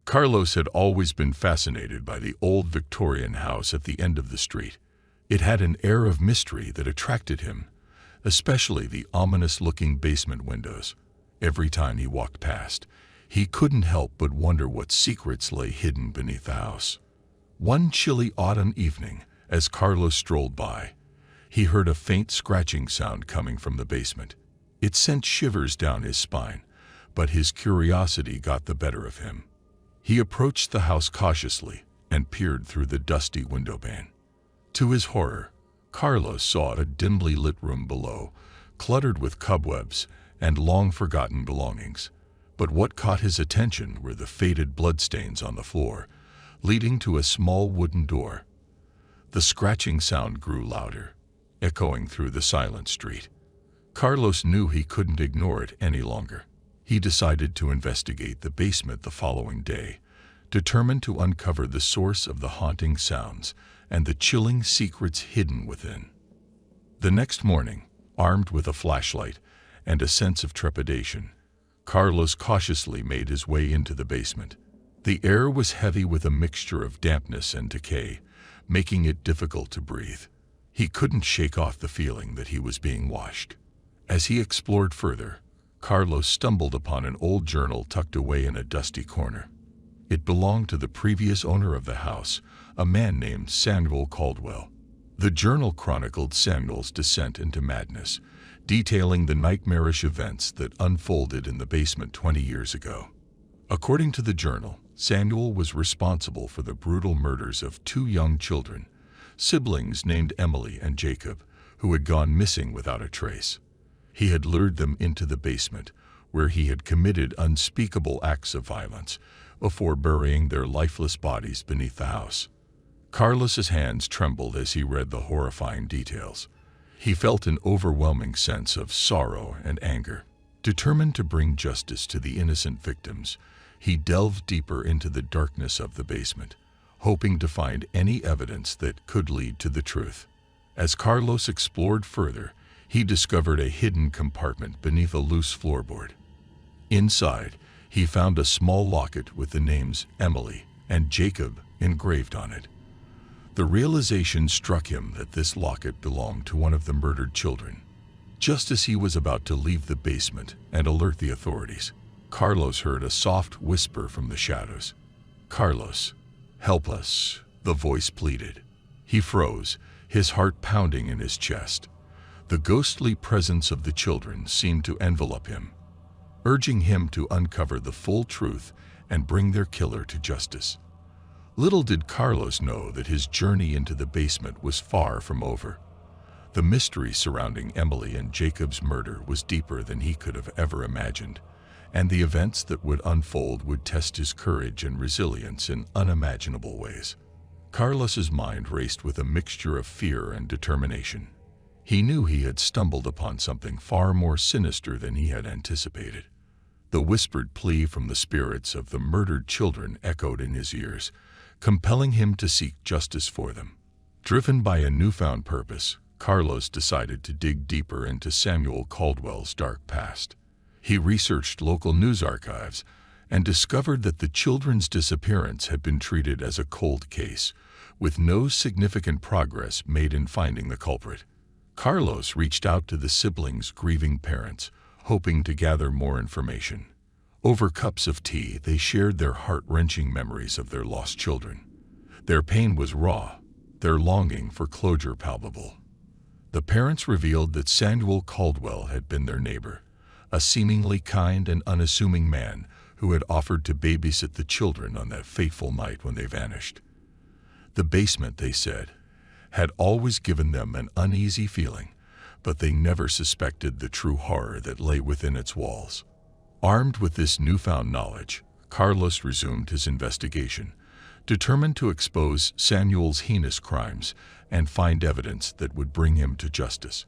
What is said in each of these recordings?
Carlos had always been fascinated by the old Victorian house at the end of the street. It had an air of mystery that attracted him, especially the ominous-looking basement windows. Every time he walked past, he couldn't help but wonder what secrets lay hidden beneath the house. One chilly autumn evening, as Carlos strolled by, he heard a faint scratching sound coming from the basement. It sent shivers down his spine, but his curiosity got the better of him. He approached the house cautiously and peered through the dusty window pane. To his horror, Carlos saw a dimly lit room below, cluttered with cobwebs and long-forgotten belongings. But what caught his attention were the faded bloodstains on the floor, leading to a small wooden door. The scratching sound grew louder, echoing through the silent street. Carlos knew he couldn't ignore it any longer. He decided to investigate the basement the following day, determined to uncover the source of the haunting sounds and the chilling secrets hidden within. The next morning, armed with a flashlight and a sense of trepidation, Carlos cautiously made his way into the basement. The air was heavy with a mixture of dampness and decay, making it difficult to breathe. He couldn't shake off the feeling that he was being watched. As he explored further, Carlos stumbled upon an old journal tucked away in a dusty corner. It belonged to the previous owner of the house, a man named Samuel Caldwell. The journal chronicled Samuel's descent into madness, detailing the nightmarish events that unfolded in the basement 20 years ago. According to the journal, Samuel was responsible for the brutal murders of 2 young children, siblings named Emily and Jacob, who had gone missing without a trace. He had lured them into the basement, where he had committed unspeakable acts of violence before burying their lifeless bodies beneath the house. Carlos's hands trembled as he read the horrifying details. He felt an overwhelming sense of sorrow and anger. Determined to bring justice to the innocent victims, he delved deeper into the darkness of the basement, hoping to find any evidence that could lead to the truth. As Carlos explored further, he discovered a hidden compartment beneath a loose floorboard. Inside, he found a small locket with the names Emily and Jacob engraved on it. The realization struck him that this locket belonged to one of the murdered children. Just as he was about to leave the basement and alert the authorities, Carlos heard a soft whisper from the shadows. "Carlos, help us," the voice pleaded. He froze, his heart pounding in his chest. The ghostly presence of the children seemed to envelop him, urging him to uncover the full truth and bring their killer to justice. Little did Carlos know that his journey into the basement was far from over. The mystery surrounding Emily and Jacob's murder was deeper than he could have ever imagined, and the events that would unfold would test his courage and resilience in unimaginable ways. Carlos's mind raced with a mixture of fear and determination. He knew he had stumbled upon something far more sinister than he had anticipated. The whispered plea from the spirits of the murdered children echoed in his ears, compelling him to seek justice for them. Driven by a newfound purpose, Carlos decided to dig deeper into Samuel Caldwell's dark past. He researched local news archives and discovered that the children's disappearance had been treated as a cold case, with no significant progress made in finding the culprit. Carlos reached out to the siblings' grieving parents, hoping to gather more information. Over cups of tea, they shared their heart-wrenching memories of their lost children. Their pain was raw, their longing for closure palpable. The parents revealed that Samuel Caldwell had been their neighbor, a seemingly kind and unassuming man who had offered to babysit the children on that fateful night when they vanished. The basement, they said, had always given them an uneasy feeling, but they never suspected the true horror that lay within its walls. Armed with this newfound knowledge, Carlos resumed his investigation, determined to expose Samuel's heinous crimes and find evidence that would bring him to justice.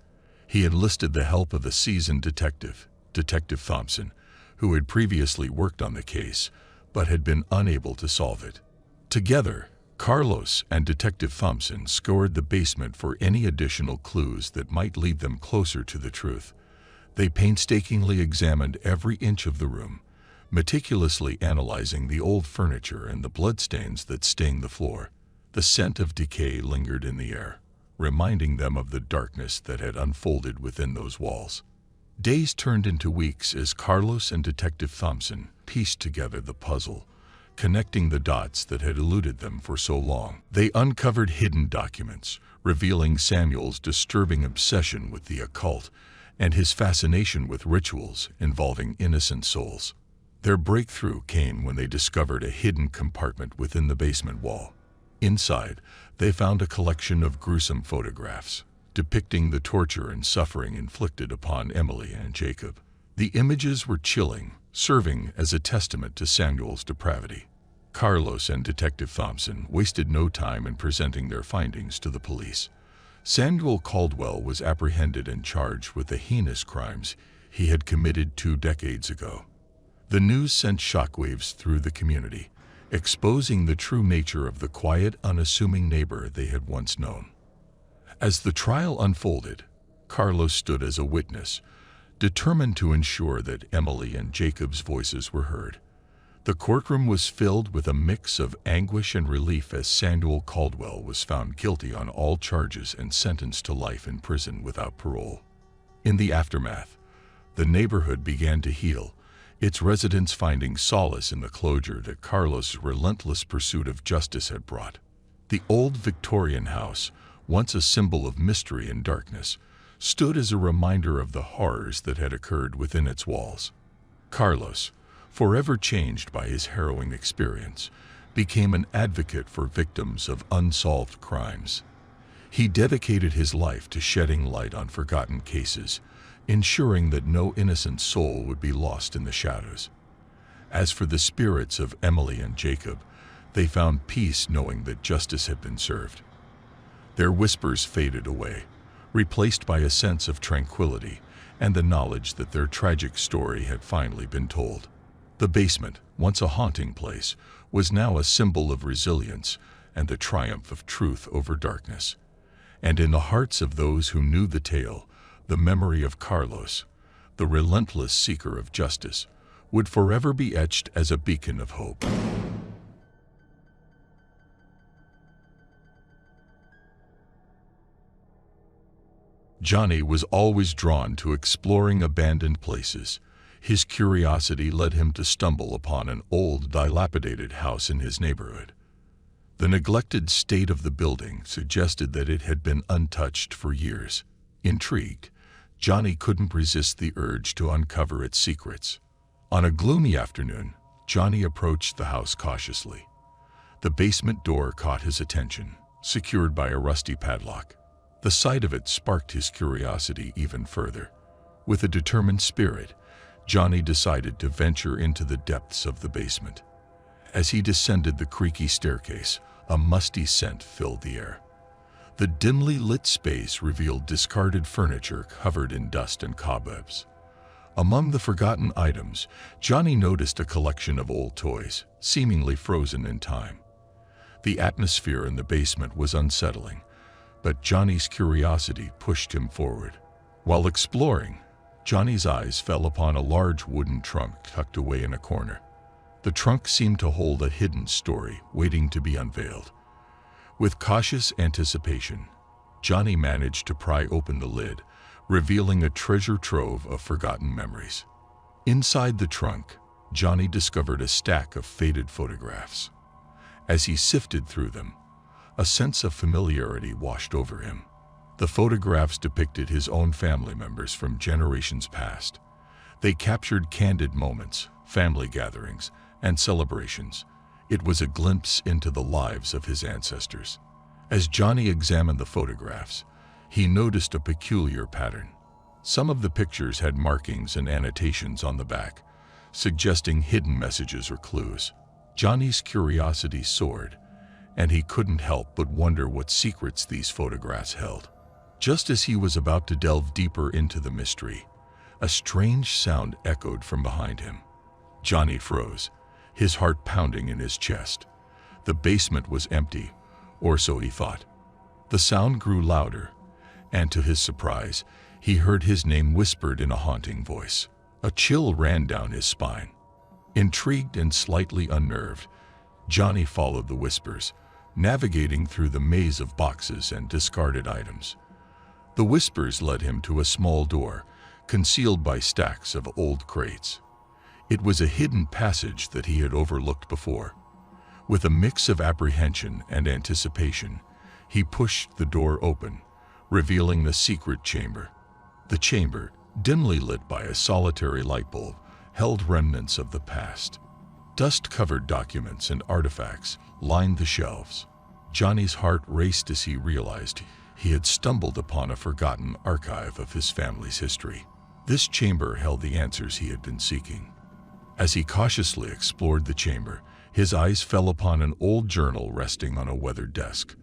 He enlisted the help of a seasoned detective, Detective Thompson, who had previously worked on the case but had been unable to solve it. Together, Carlos and Detective Thompson scoured the basement for any additional clues that might lead them closer to the truth. They painstakingly examined every inch of the room, meticulously analyzing the old furniture and the bloodstains that stained the floor. The scent of decay lingered in the air, reminding them of the darkness that had unfolded within those walls. Days turned into weeks as Carlos and Detective Thompson pieced together the puzzle, connecting the dots that had eluded them for so long. They uncovered hidden documents, revealing Samuel's disturbing obsession with the occult and his fascination with rituals involving innocent souls. Their breakthrough came when they discovered a hidden compartment within the basement wall. Inside, they found a collection of gruesome photographs, depicting the torture and suffering inflicted upon Emily and Jacob. The images were chilling, serving as a testament to Samuel's depravity. Carlos and Detective Thompson wasted no time in presenting their findings to the police. Samuel Caldwell was apprehended and charged with the heinous crimes he had committed 2 decades ago. The news sent shockwaves through the community, exposing the true nature of the quiet, unassuming neighbor they had once known. As the trial unfolded, Carlos stood as a witness, determined to ensure that Emily and Jacob's voices were heard. The courtroom was filled with a mix of anguish and relief as Samuel Caldwell was found guilty on all charges and sentenced to life in prison without parole. In the aftermath, the neighborhood began to heal, its residents finding solace in the closure that Carlos' relentless pursuit of justice had brought. The old Victorian house, once a symbol of mystery and darkness, stood as a reminder of the horrors that had occurred within its walls. Carlos, forever changed by his harrowing experience, became an advocate for victims of unsolved crimes. He dedicated his life to shedding light on forgotten cases, ensuring that no innocent soul would be lost in the shadows. As for the spirits of Emily and Jacob, they found peace knowing that justice had been served. Their whispers faded away, replaced by a sense of tranquility and the knowledge that their tragic story had finally been told. The basement, once a haunting place, was now a symbol of resilience and the triumph of truth over darkness. And in the hearts of those who knew the tale, the memory of Carlos, the relentless seeker of justice, would forever be etched as a beacon of hope. Johnny was always drawn to exploring abandoned places. His curiosity led him to stumble upon an old, dilapidated house in his neighborhood. The neglected state of the building suggested that it had been untouched for years. Intrigued, Johnny couldn't resist the urge to uncover its secrets. On a gloomy afternoon, Johnny approached the house cautiously. The basement door caught his attention, secured by a rusty padlock. The sight of it sparked his curiosity even further. With a determined spirit, Johnny decided to venture into the depths of the basement. As he descended the creaky staircase, a musty scent filled the air. The dimly lit space revealed discarded furniture covered in dust and cobwebs. Among the forgotten items, Johnny noticed a collection of old toys, seemingly frozen in time. The atmosphere in the basement was unsettling, but Johnny's curiosity pushed him forward. While exploring, Johnny's eyes fell upon a large wooden trunk tucked away in a corner. The trunk seemed to hold a hidden story waiting to be unveiled. With cautious anticipation, Johnny managed to pry open the lid, revealing a treasure trove of forgotten memories. Inside the trunk, Johnny discovered a stack of faded photographs. As he sifted through them, a sense of familiarity washed over him. The photographs depicted his own family members from generations past. They captured candid moments, family gatherings, and celebrations. It was a glimpse into the lives of his ancestors. As Johnny examined the photographs, he noticed a peculiar pattern. Some of the pictures had markings and annotations on the back, suggesting hidden messages or clues. Johnny's curiosity soared, and he couldn't help but wonder what secrets these photographs held. Just as he was about to delve deeper into the mystery, a strange sound echoed from behind him. Johnny froze, his heart pounding in his chest. The basement was empty, or so he thought. The sound grew louder, and to his surprise, he heard his name whispered in a haunting voice. A chill ran down his spine. Intrigued and slightly unnerved, Johnny followed the whispers, navigating through the maze of boxes and discarded items. The whispers led him to a small door, concealed by stacks of old crates. It was a hidden passage that he had overlooked before. With a mix of apprehension and anticipation, he pushed the door open, revealing the secret chamber. The chamber, dimly lit by a solitary light bulb, held remnants of the past. Dust-covered documents and artifacts lined the shelves. Johnny's heart raced as he realized he had stumbled upon a forgotten archive of his family's history. This chamber held the answers he had been seeking. As he cautiously explored the chamber, his eyes fell upon an old journal resting on a weathered desk.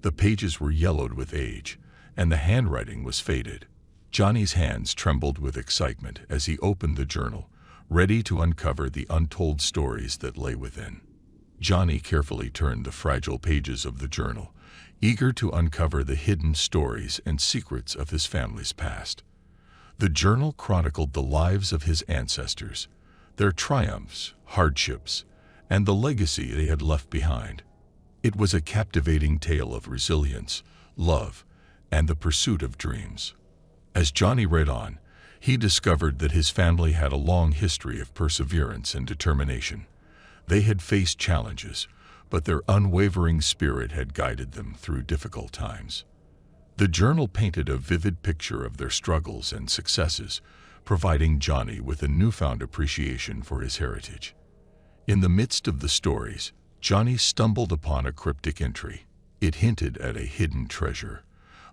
The pages were yellowed with age, and the handwriting was faded. Johnny's hands trembled with excitement as he opened the journal, ready to uncover the untold stories that lay within. Johnny carefully turned the fragile pages of the journal, eager to uncover the hidden stories and secrets of his family's past. The journal chronicled the lives of his ancestors, their triumphs, hardships, and the legacy they had left behind. It was a captivating tale of resilience, love, and the pursuit of dreams. As Johnny read on, he discovered that his family had a long history of perseverance and determination. They had faced challenges, but their unwavering spirit had guided them through difficult times. The journal painted a vivid picture of their struggles and successes, providing Johnny with a newfound appreciation for his heritage. In the midst of the stories, Johnny stumbled upon a cryptic entry. It hinted at a hidden treasure,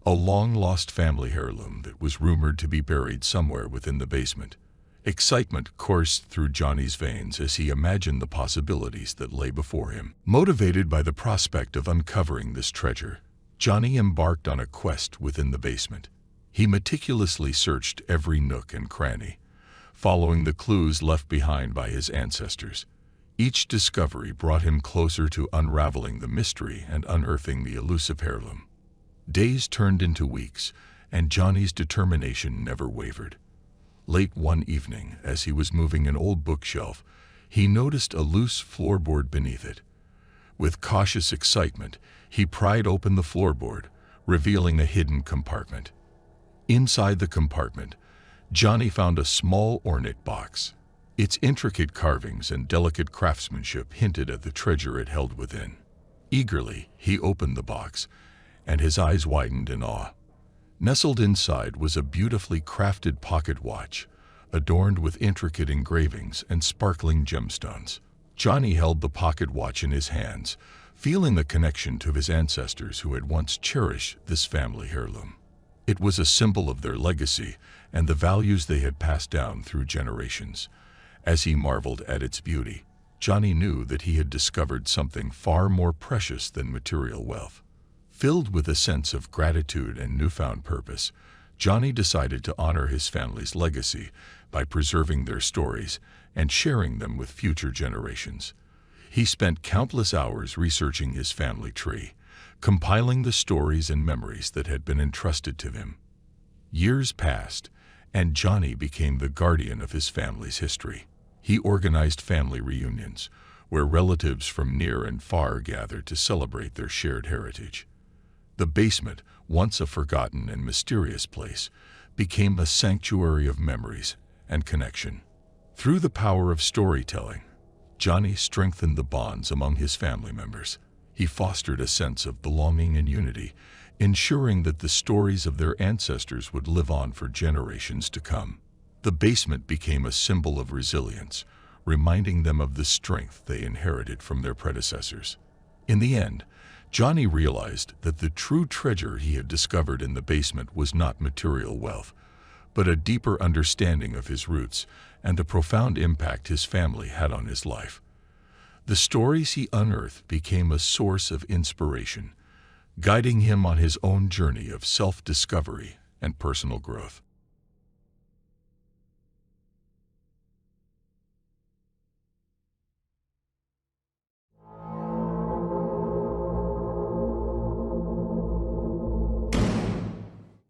a long-lost family heirloom that was rumored to be buried somewhere within the basement. Excitement coursed through Johnny's veins as he imagined the possibilities that lay before him. Motivated by the prospect of uncovering this treasure, Johnny embarked on a quest within the basement. He meticulously searched every nook and cranny, following the clues left behind by his ancestors. Each discovery brought him closer to unraveling the mystery and unearthing the elusive heirloom. Days turned into weeks, and Johnny's determination never wavered. Late one evening, as he was moving an old bookshelf, he noticed a loose floorboard beneath it. With cautious excitement, he pried open the floorboard, revealing a hidden compartment. Inside the compartment, Johnny found a small ornate box. Its intricate carvings and delicate craftsmanship hinted at the treasure it held within. Eagerly, he opened the box, and his eyes widened in awe. Nestled inside was a beautifully crafted pocket watch, adorned with intricate engravings and sparkling gemstones. Johnny held the pocket watch in his hands, feeling the connection to his ancestors who had once cherished this family heirloom. It was a symbol of their legacy and the values they had passed down through generations. As he marveled at its beauty, Johnny knew that he had discovered something far more precious than material wealth. Filled with a sense of gratitude and newfound purpose, Johnny decided to honor his family's legacy by preserving their stories and sharing them with future generations. He spent countless hours researching his family tree, compiling the stories and memories that had been entrusted to him. Years passed, and Johnny became the guardian of his family's history. He organized family reunions, where relatives from near and far gathered to celebrate their shared heritage. The basement, once a forgotten and mysterious place, became a sanctuary of memories and connection. Through the power of storytelling, Johnny strengthened the bonds among his family members. He fostered a sense of belonging and unity, ensuring that the stories of their ancestors would live on for generations to come. The basement became a symbol of resilience, reminding them of the strength they inherited from their predecessors. In the end, Johnny realized that the true treasure he had discovered in the basement was not material wealth, but a deeper understanding of his roots and the profound impact his family had on his life. The stories he unearthed became a source of inspiration, guiding him on his own journey of self-discovery and personal growth.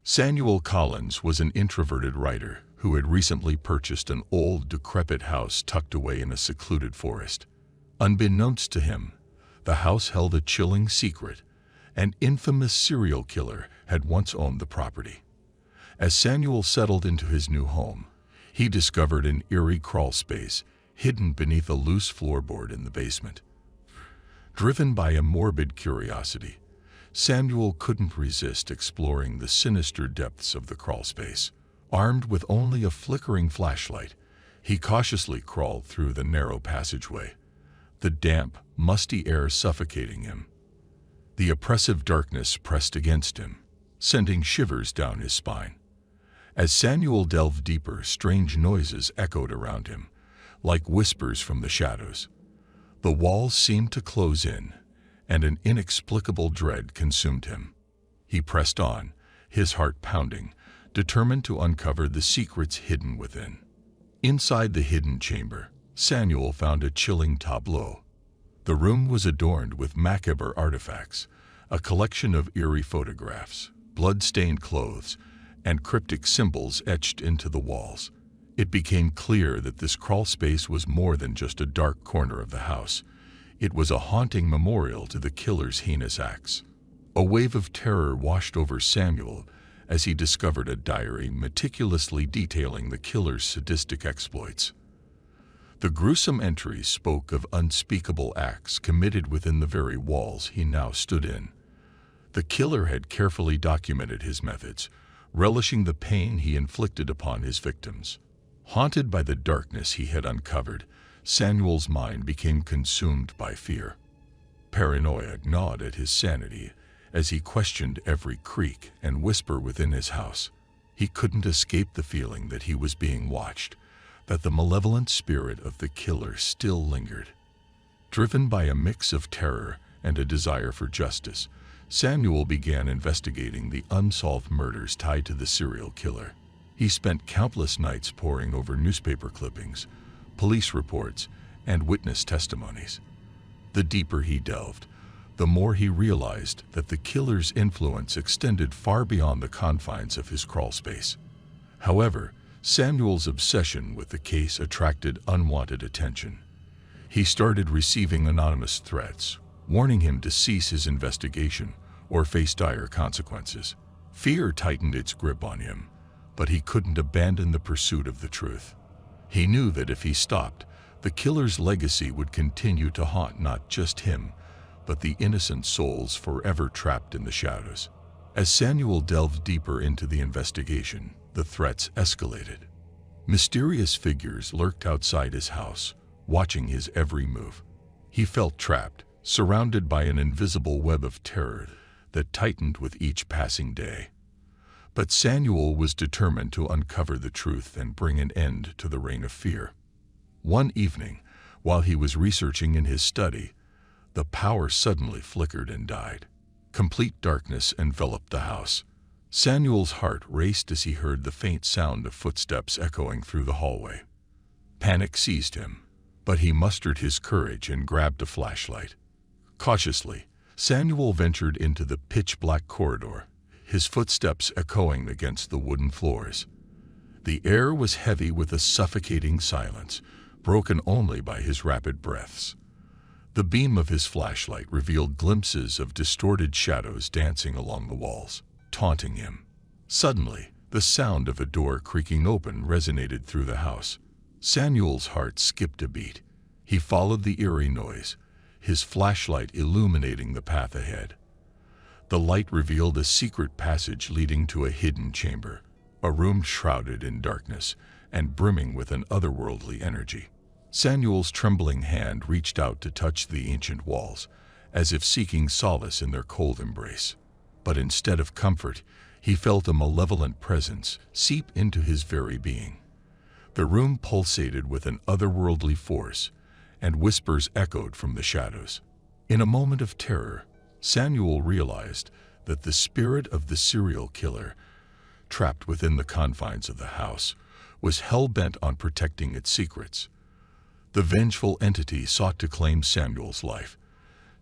Samuel Collins was an introverted writer who had recently purchased an old, decrepit house tucked away in a secluded forest. Unbeknownst to him, the house held a chilling secret. An infamous serial killer had once owned the property. As Samuel settled into his new home, he discovered an eerie crawlspace hidden beneath a loose floorboard in the basement. Driven by a morbid curiosity, Samuel couldn't resist exploring the sinister depths of the crawlspace. Armed with only a flickering flashlight, he cautiously crawled through the narrow passageway, the damp, musty air suffocating him. The oppressive darkness pressed against him, sending shivers down his spine. As Samuel delved deeper, strange noises echoed around him, like whispers from the shadows. The walls seemed to close in, and an inexplicable dread consumed him. He pressed on, his heart pounding, determined to uncover the secrets hidden within. Inside the hidden chamber, Samuel found a chilling tableau. The room was adorned with macabre artifacts, a collection of eerie photographs, blood-stained clothes, and cryptic symbols etched into the walls. It became clear that this crawlspace was more than just a dark corner of the house. It was a haunting memorial to the killer's heinous acts. A wave of terror washed over Samuel as he discovered a diary meticulously detailing the killer's sadistic exploits. The gruesome entries spoke of unspeakable acts committed within the very walls he now stood in. The killer had carefully documented his methods, relishing the pain he inflicted upon his victims. Haunted by the darkness he had uncovered, Samuel's mind became consumed by fear. Paranoia gnawed at his sanity as he questioned every creak and whisper within his house. He couldn't escape the feeling that he was being watched, that the malevolent spirit of the killer still lingered. Driven by a mix of terror and a desire for justice, Samuel began investigating the unsolved murders tied to the serial killer. He spent countless nights poring over newspaper clippings, police reports, and witness testimonies. The deeper he delved, the more he realized that the killer's influence extended far beyond the confines of his crawlspace. However, Samuel's obsession with the case attracted unwanted attention. He started receiving anonymous threats, warning him to cease his investigation or face dire consequences. Fear tightened its grip on him, but he couldn't abandon the pursuit of the truth. He knew that if he stopped, the killer's legacy would continue to haunt not just him, but the innocent souls forever trapped in the shadows. As Samuel delved deeper into the investigation, the threats escalated. Mysterious figures lurked outside his house, watching his every move. He felt trapped, surrounded by an invisible web of terror that tightened with each passing day. But Samuel was determined to uncover the truth and bring an end to the reign of fear. One evening, while he was researching in his study, the power suddenly flickered and died. Complete darkness enveloped the house. Samuel's heart raced as he heard the faint sound of footsteps echoing through the hallway. Panic seized him, but he mustered his courage and grabbed a flashlight. Cautiously, Samuel ventured into the pitch-black corridor, his footsteps echoing against the wooden floors. The air was heavy with a suffocating silence, broken only by his rapid breaths. The beam of his flashlight revealed glimpses of distorted shadows dancing along the walls, taunting him. Suddenly, the sound of a door creaking open resonated through the house. Samuel's heart skipped a beat. He followed the eerie noise, his flashlight illuminating the path ahead. The light revealed a secret passage leading to a hidden chamber, a room shrouded in darkness and brimming with an otherworldly energy. Samuel's trembling hand reached out to touch the ancient walls, as if seeking solace in their cold embrace. But instead of comfort, he felt a malevolent presence seep into his very being. The room pulsated with an otherworldly force, and whispers echoed from the shadows. In a moment of terror, Samuel realized that the spirit of the serial killer, trapped within the confines of the house, was hell-bent on protecting its secrets. The vengeful entity sought to claim Samuel's life,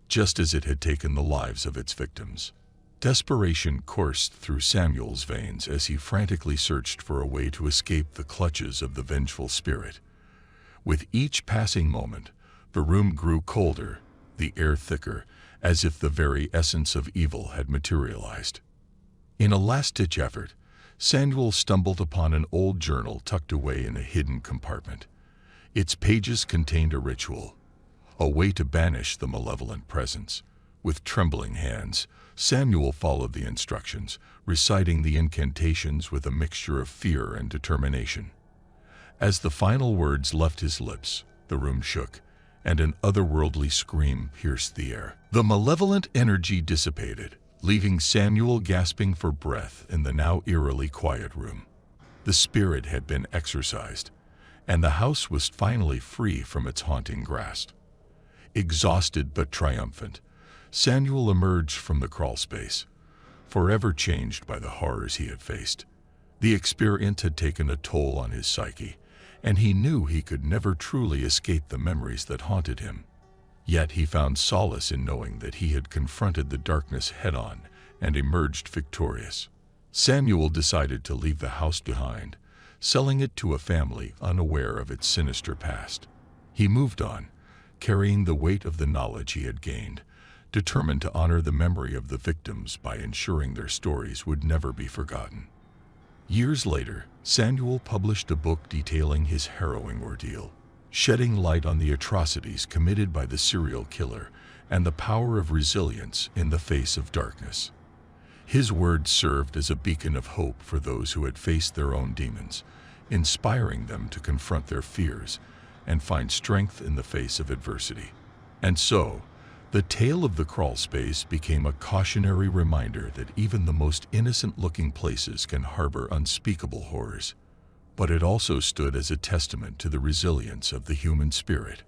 just as it had taken the lives of its victims. Desperation coursed through Samuel's veins as he frantically searched for a way to escape the clutches of the vengeful spirit. With each passing moment, the room grew colder, the air thicker, as if the very essence of evil had materialized. In a last-ditch effort, Samuel stumbled upon an old journal tucked away in a hidden compartment. Its pages contained a ritual, a way to banish the malevolent presence. With trembling hands, Samuel followed the instructions, reciting the incantations with a mixture of fear and determination. As the final words left his lips, the room shook, and an otherworldly scream pierced the air. The malevolent energy dissipated, leaving Samuel gasping for breath in the now eerily quiet room. The spirit had been exorcised, and the house was finally free from its haunting grasp. Exhausted but triumphant, Samuel emerged from the crawlspace, forever changed by the horrors he had faced. The experience had taken a toll on his psyche, and he knew he could never truly escape the memories that haunted him. Yet he found solace in knowing that he had confronted the darkness head-on and emerged victorious. Samuel decided to leave the house behind, selling it to a family unaware of its sinister past. He moved on, carrying the weight of the knowledge he had gained, determined to honor the memory of the victims by ensuring their stories would never be forgotten. Years later, Samuel published a book detailing his harrowing ordeal, shedding light on the atrocities committed by the serial killer and the power of resilience in the face of darkness. His words served as a beacon of hope for those who had faced their own demons, inspiring them to confront their fears and find strength in the face of adversity. And so, the tale of the crawlspace became a cautionary reminder that even the most innocent-looking places can harbor unspeakable horrors. But it also stood as a testament to the resilience of the human spirit,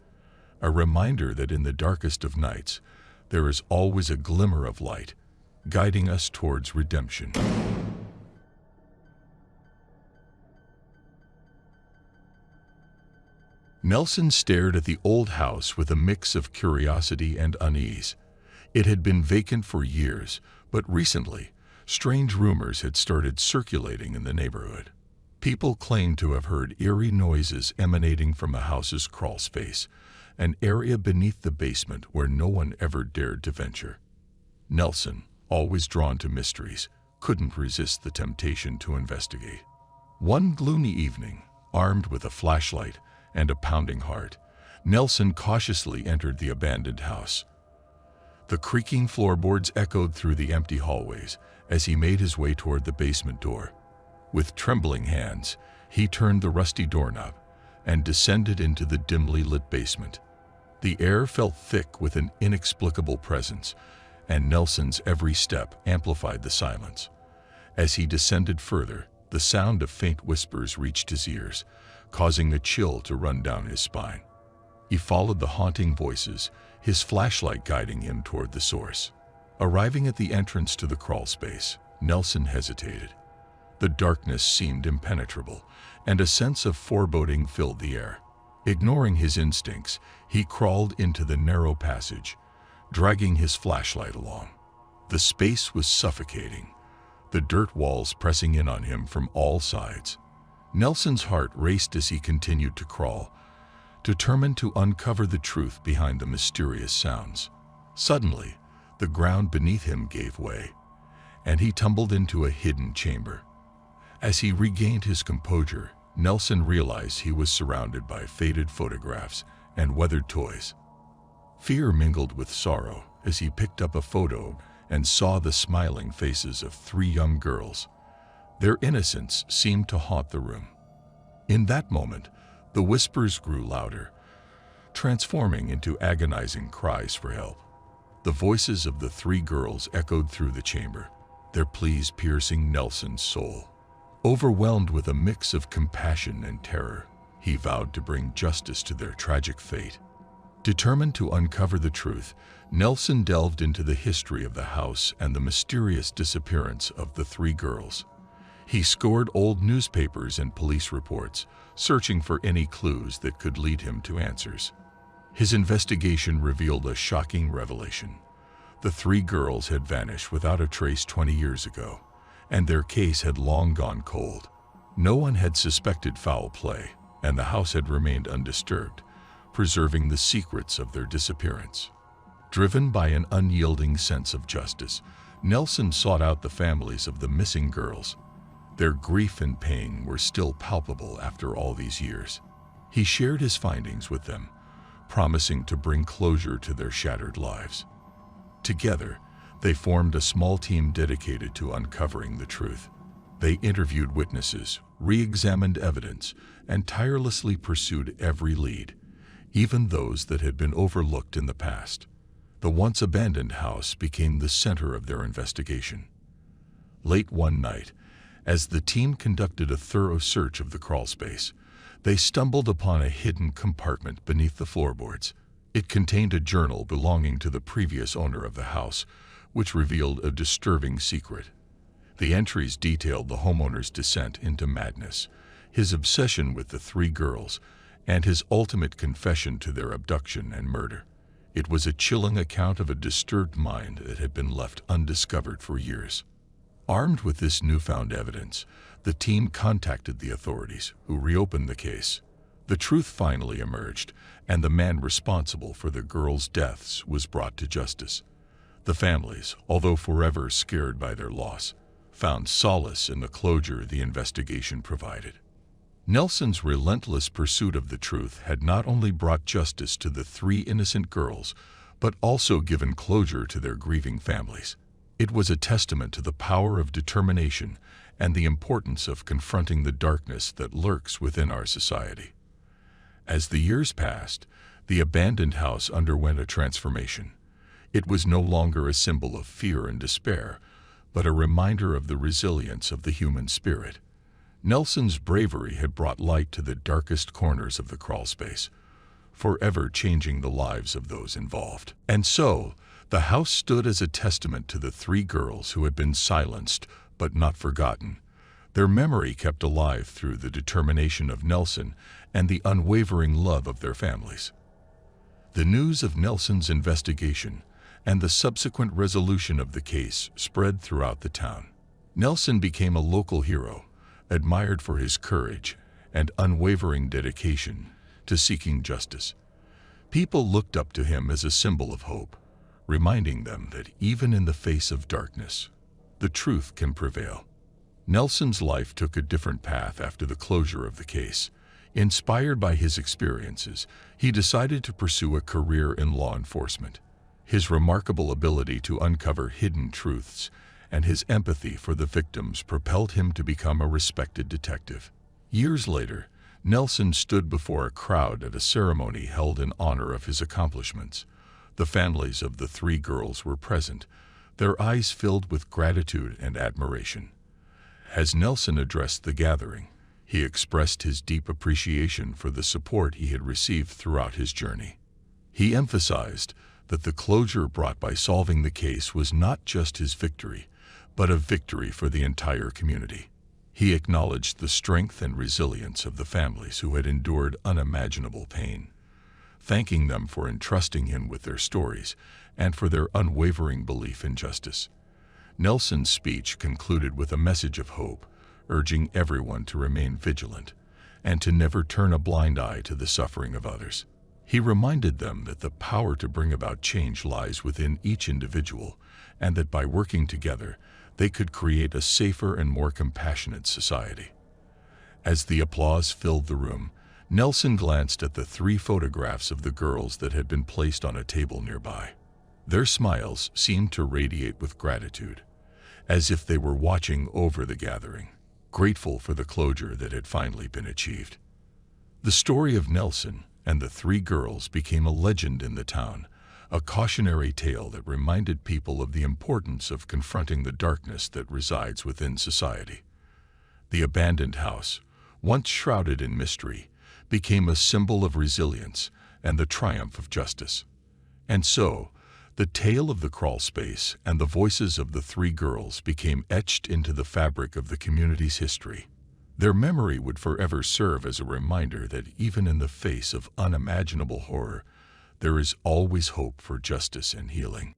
a reminder that in the darkest of nights, there is always a glimmer of light, guiding us towards redemption. Nelson stared at the old house with a mix of curiosity and unease. It had been vacant for years, but recently, strange rumors had started circulating in the neighborhood. People claimed to have heard eerie noises emanating from the house's crawlspace, an area beneath the basement where no one ever dared to venture. Nelson, always drawn to mysteries, couldn't resist the temptation to investigate. One gloomy evening, armed with a flashlight and a pounding heart, Nelson cautiously entered the abandoned house. The creaking floorboards echoed through the empty hallways as he made his way toward the basement door. With trembling hands, he turned the rusty doorknob and descended into the dimly lit basement. The air felt thick with an inexplicable presence, and Nelson's every step amplified the silence. As he descended further, the sound of faint whispers reached his ears, causing a chill to run down his spine. He followed the haunting voices, his flashlight guiding him toward the source. Arriving at the entrance to the crawlspace, Nelson hesitated. The darkness seemed impenetrable, and a sense of foreboding filled the air. Ignoring his instincts, he crawled into the narrow passage, dragging his flashlight along. The space was suffocating, the dirt walls pressing in on him from all sides. Nelson's heart raced as he continued to crawl, determined to uncover the truth behind the mysterious sounds. Suddenly, the ground beneath him gave way, and he tumbled into a hidden chamber. As he regained his composure, Nelson realized he was surrounded by faded photographs and weathered toys. Fear mingled with sorrow as he picked up a photo and saw the smiling faces of 3 young girls. Their innocence seemed to haunt the room. In that moment, the whispers grew louder, transforming into agonizing cries for help. The voices of the 3 girls echoed through the chamber, their pleas piercing Nelson's soul. Overwhelmed with a mix of compassion and terror, he vowed to bring justice to their tragic fate. Determined to uncover the truth, Nelson delved into the history of the house and the mysterious disappearance of the 3 girls. He scoured old newspapers and police reports, searching for any clues that could lead him to answers. His investigation revealed a shocking revelation. The three girls had vanished without a trace 20 years ago, and their case had long gone cold. No one had suspected foul play, and the house had remained undisturbed, preserving the secrets of their disappearance. Driven by an unyielding sense of justice, Nelson sought out the families of the missing girls. Their grief and pain were still palpable after all these years. He shared his findings with them, promising to bring closure to their shattered lives. Together, they formed a small team dedicated to uncovering the truth. They interviewed witnesses, re-examined evidence, and tirelessly pursued every lead, even those that had been overlooked in the past. The once abandoned house became the center of their investigation. Late one night, as the team conducted a thorough search of the crawlspace, they stumbled upon a hidden compartment beneath the floorboards. It contained a journal belonging to the previous owner of the house, which revealed a disturbing secret. The entries detailed the homeowner's descent into madness, his obsession with the three girls, and his ultimate confession to their abduction and murder. It was a chilling account of a disturbed mind that had been left undiscovered for years. Armed with this newfound evidence, the team contacted the authorities, who reopened the case. The truth finally emerged, and the man responsible for the girls' deaths was brought to justice. The families, although forever scared by their loss, found solace in the closure the investigation provided. Nelson's relentless pursuit of the truth had not only brought justice to the three innocent girls, but also given closure to their grieving families. It was a testament to the power of determination and the importance of confronting the darkness that lurks within our society. As the years passed, the abandoned house underwent a transformation. It was no longer a symbol of fear and despair, but a reminder of the resilience of the human spirit. Nelson's bravery had brought light to the darkest corners of the crawlspace, forever changing the lives of those involved. And so, the house stood as a testament to the three girls who had been silenced but not forgotten. Their memory kept alive through the determination of Nelson and the unwavering love of their families. The news of Nelson's investigation and the subsequent resolution of the case spread throughout the town. Nelson became a local hero, admired for his courage and unwavering dedication to seeking justice. People looked up to him as a symbol of hope, reminding them that even in the face of darkness, the truth can prevail. Nelson's life took a different path after the closure of the case. Inspired by his experiences, he decided to pursue a career in law enforcement. His remarkable ability to uncover hidden truths and his empathy for the victims propelled him to become a respected detective. Years later, Nelson stood before a crowd at a ceremony held in honor of his accomplishments. The families of the three girls were present, their eyes filled with gratitude and admiration. As Nelson addressed the gathering, he expressed his deep appreciation for the support he had received throughout his journey. He emphasized that the closure brought by solving the case was not just his victory, but a victory for the entire community. He acknowledged the strength and resilience of the families who had endured unimaginable pain, thanking them for entrusting him with their stories and for their unwavering belief in justice. Nelson's speech concluded with a message of hope, urging everyone to remain vigilant and to never turn a blind eye to the suffering of others. He reminded them that the power to bring about change lies within each individual, and that by working together, they could create a safer and more compassionate society. As the applause filled the room, Nelson glanced at the three photographs of the girls that had been placed on a table nearby. Their smiles seemed to radiate with gratitude, as if they were watching over the gathering, grateful for the closure that had finally been achieved. The story of Nelson and the three girls became a legend in the town, a cautionary tale that reminded people of the importance of confronting the darkness that resides within society. The abandoned house, once shrouded in mystery, became a symbol of resilience and the triumph of justice. And so, the tale of the crawlspace and the voices of the three girls became etched into the fabric of the community's history. Their memory would forever serve as a reminder that even in the face of unimaginable horror, there is always hope for justice and healing.